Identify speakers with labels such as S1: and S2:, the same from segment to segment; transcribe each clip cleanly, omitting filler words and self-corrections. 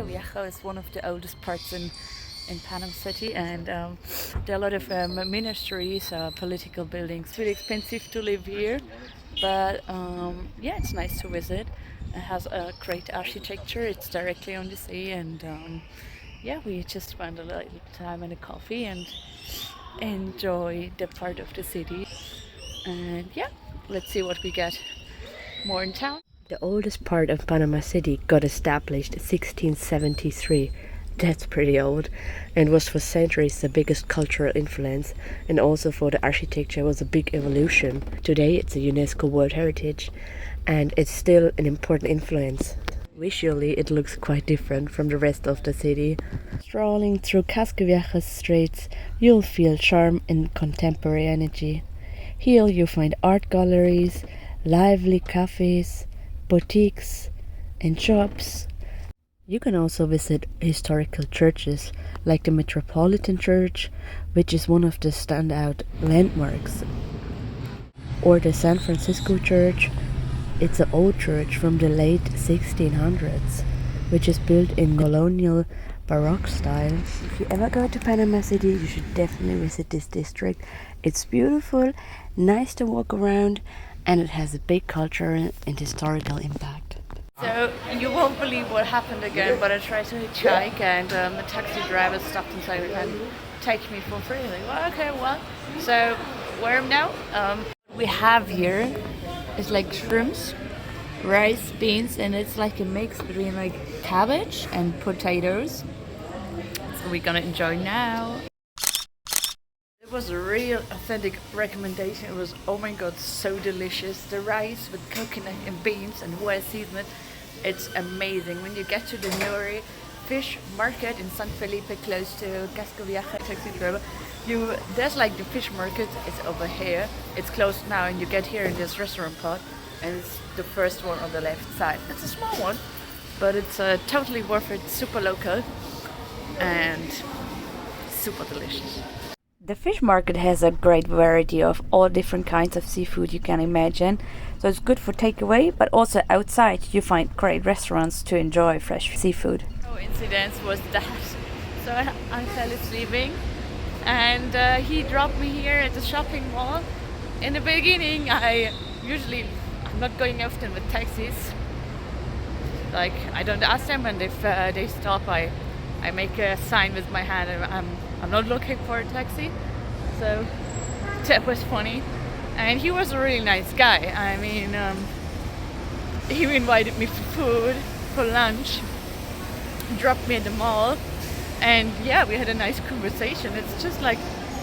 S1: Viejo is one of the oldest parts in Panama City, and there are a lot of ministries, political buildings. It's really expensive to live here, but yeah, it's nice to visit. It has a great architecture. It's directly on the sea, and yeah, we just spend a little time in a coffee and enjoy the part of the city. And yeah, let's see what we get more in town.
S2: The oldest part of Panama City got established in 1673. That's pretty old, and was for centuries the biggest cultural influence, and also for the architecture was a big evolution. Today it's a UNESCO World Heritage, and it's still an important influence. Visually it looks quite different from the rest of the city. Strolling through Casco Viejo streets, you'll feel charm and contemporary energy. Here you find art galleries, lively cafes, boutiques and shops. You can also visit historical churches like the Metropolitan Church, which is one of the standout landmarks, or the San Francisco Church. It's an old church from the late 1600s, which is built in colonial Baroque style. If you ever go to Panama City, you should definitely visit this district. It's beautiful, nice to walk around, and it has a big cultural and historical impact.
S1: So you won't believe what happened again, but I tried to hitchhike, and the taxi driver stopped and said, "Can take me for free?" Like, well, okay, well. So where am now? We have here is like shrimps, rice, beans, and it's like a mix between like cabbage and potatoes. So we're gonna enjoy now. It was a real authentic recommendation. It was, oh my god, so delicious. The rice with coconut and beans and well seasoned. It's amazing. When you get to the Nuri fish market in San Felipe, close to Casco Viejo, taxi driver, there's like the fish market. It's over here. It's closed now, and you get here in this restaurant part, and it's the first one on the left side. It's a small one, but it's totally worth it. Super local and super delicious. The fish market has a great variety of all different kinds of seafood you can imagine. So it's good for takeaway, but also outside you find great restaurants to enjoy fresh seafood. Coincidence was that. So Angel is leaving, and he dropped me here at the shopping mall. In the beginning, I'm not going often with taxis. Like, I don't ask them, and if they stop, I make a sign with my hand. I'm not looking for a taxi, so that was funny. And he was a really nice guy. I mean, he invited me for food, for lunch, dropped me at the mall, and yeah, we had a nice conversation. It's just like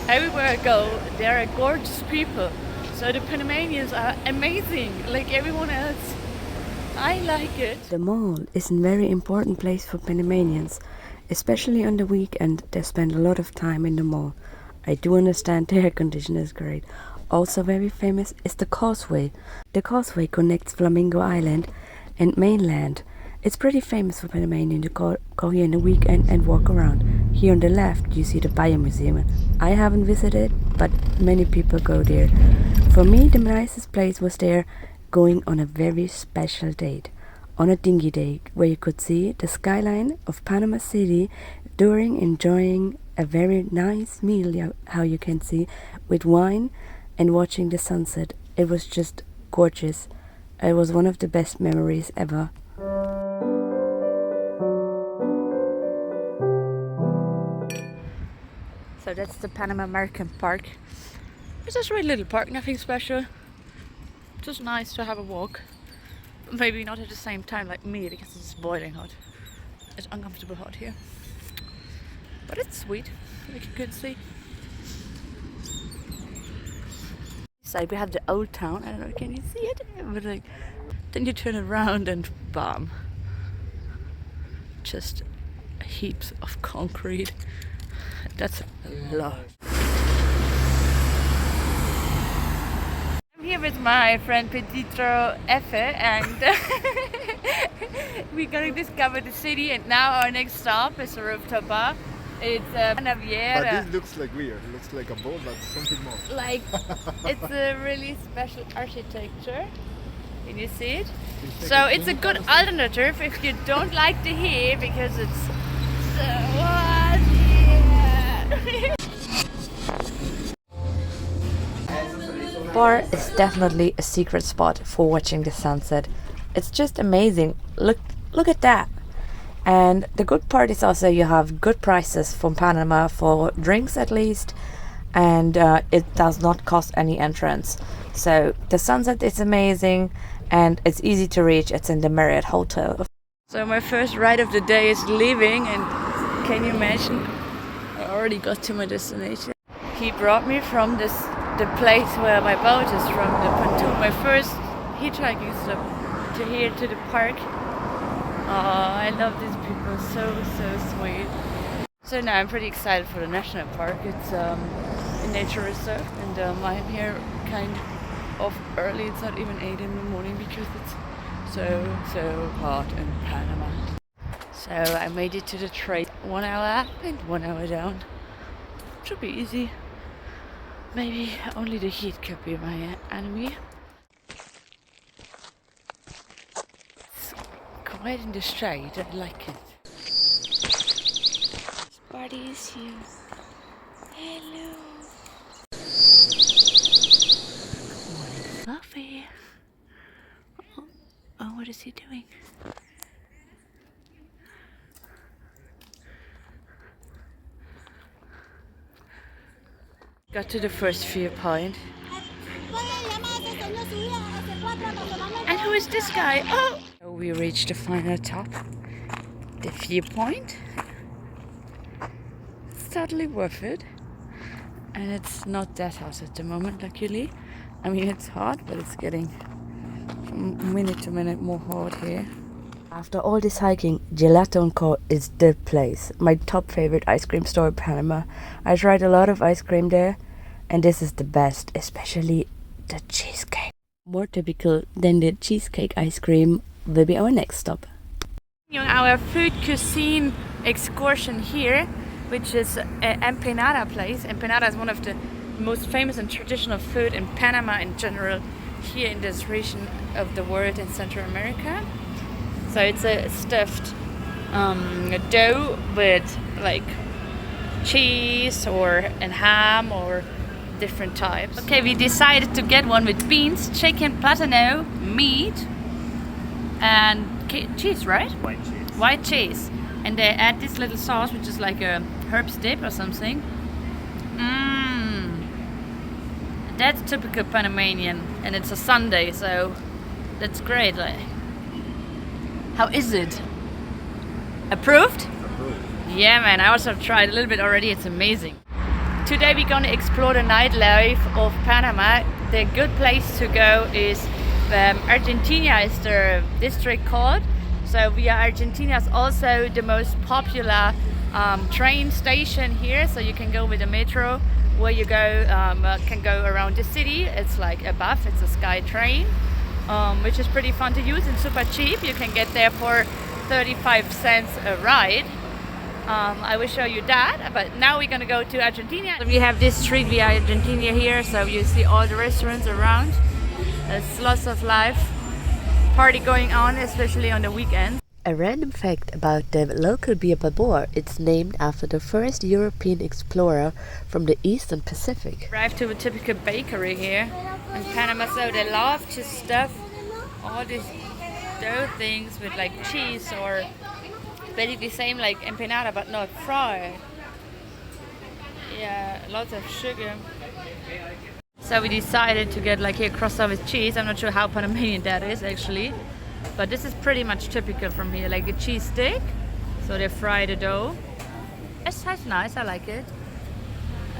S1: everywhere I go, there are gorgeous people. So the Panamanians are amazing, like everyone else. I like it. The mall is a very important place for Panamanians. Especially on the weekend, they spend a lot of time in the mall. I do understand the air condition is great. Also very famous is the causeway. The causeway connects Flamingo Island and mainland. It's pretty famous for Panamanians to go here in the weekend and walk around. Here on the left you see the Bio Museum. I haven't visited, but many people go there. For me, the nicest place was there, going on a very special date. On a dinghy day where you could see the skyline of Panama City during enjoying a very nice meal, how you can see, with wine and watching the sunset. It was just gorgeous. It was one of the best memories ever. So that's the Panama American Park. It's just a really little park, nothing special. Just nice to have a walk. Maybe not at the same time like me, because it's boiling hot. It's uncomfortable hot here. But it's sweet, like you can see. Side we have the old town. I don't know, can you see it? But like, then you turn around and bam. Just heaps of concrete. That's a lot. Here with my friend Pedro Efe, and we're gonna discover the city. And now our next stop is a rooftop bar. It's Naviera.
S3: But this looks like weird. It looks like a boat, but something more.
S1: Like, it's a really special architecture. Can you see it? So it's a good alternative if you don't like the heat because it's so hot here.
S2: Bar is definitely a secret spot for watching the sunset. It's just amazing. Look at that. And the good part is also you have good prices from Panama for drinks at least, and it does not cost any entrance. So the sunset is amazing and it's easy to reach. It's in the Marriott Hotel.
S1: So my first ride of the day is leaving, and can you imagine? I already got to my destination. He brought me from the place where my boat is from, the pontoon, my first hitchhiking stop, to here to the park. Oh, I love these people, so sweet. So now I'm pretty excited for the national park. It's a nature reserve, and I'm here kind of early. It's not even 8 in the morning because it's so hot in Panama. So I made it to the train. 1 hour up and 1 hour down. Should be easy. Maybe only the heat could be my enemy. It's quite in the shade, I like it. This party is here. Hello. Good morning, Fluffy. Oh, what is he doing? Got to the first viewpoint. And who is this guy? Oh! So we reached the final top. The viewpoint. It's totally worth it. And it's not that hot at the moment, luckily. I mean, it's hot, but it's getting from minute to minute more hot here.
S2: After all this hiking, Gelato & Co. is the place. My top favorite ice cream store in Panama. I tried a lot of ice cream there, and this is the best, especially the cheesecake. More typical than the cheesecake ice cream will be our next stop.
S1: Our food cuisine excursion here, which is an empanada place. Empanada is one of the most famous and traditional food in Panama in general, here in this region of the world in Central America. So it's a stuffed dough with like cheese and ham or different types. Okay, we decided to get one with beans, chicken, platano, meat, and cheese, right?
S3: White cheese.
S1: White cheese. And they add this little sauce, which is like a herbs dip or something. That's typical Panamanian, and it's a Sunday, so that's great. Like, how is it? Approved?
S3: Approved.
S1: Yeah, man. I also tried a little bit already. It's amazing. Today we're gonna explore the nightlife of Panama. The good place to go is Argentina is the district called. So via Argentina is also the most popular train station here. So you can go with the metro, where you go can go around the city. It's like above. It's a sky train, which is pretty fun to use and super cheap. You can get there for 35 cents a ride. I will show you that, but now we're gonna go to Argentina. We have this street via Argentina here, so you see all the restaurants around. There's lots of life party going on, especially on the weekends.
S2: A random fact about the local beer Balboa, it's named after the first European explorer from the Eastern Pacific.
S1: Arrived to a typical bakery here in Panama, so they love to stuff all these dough things with like cheese or basically same like empanada but not fried. Yeah, lots of sugar. So we decided to get like here croissant with cheese. I'm not sure how Panamanian that is actually, but this is pretty much typical from here, like a cheese stick. So they fry the dough. It's nice, I like it.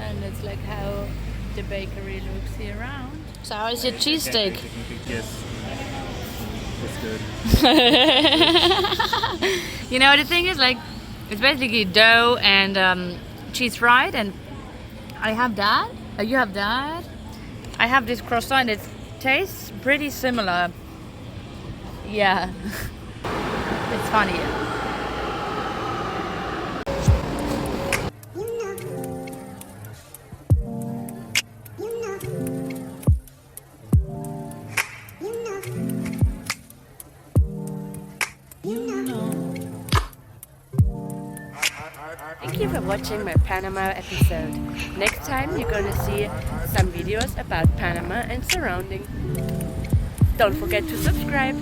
S1: And it's like how the bakery looks here around. So how is your cheese stick?
S3: Yes. It's good.
S1: You know, the thing is like, it's basically dough and cheese fried, and I have that. You have that. I have this croissant. It tastes pretty similar. Yeah. It's funny.
S2: Thank you for watching my Panama episode. Next time you're gonna see some videos about Panama and surrounding. Don't forget to subscribe.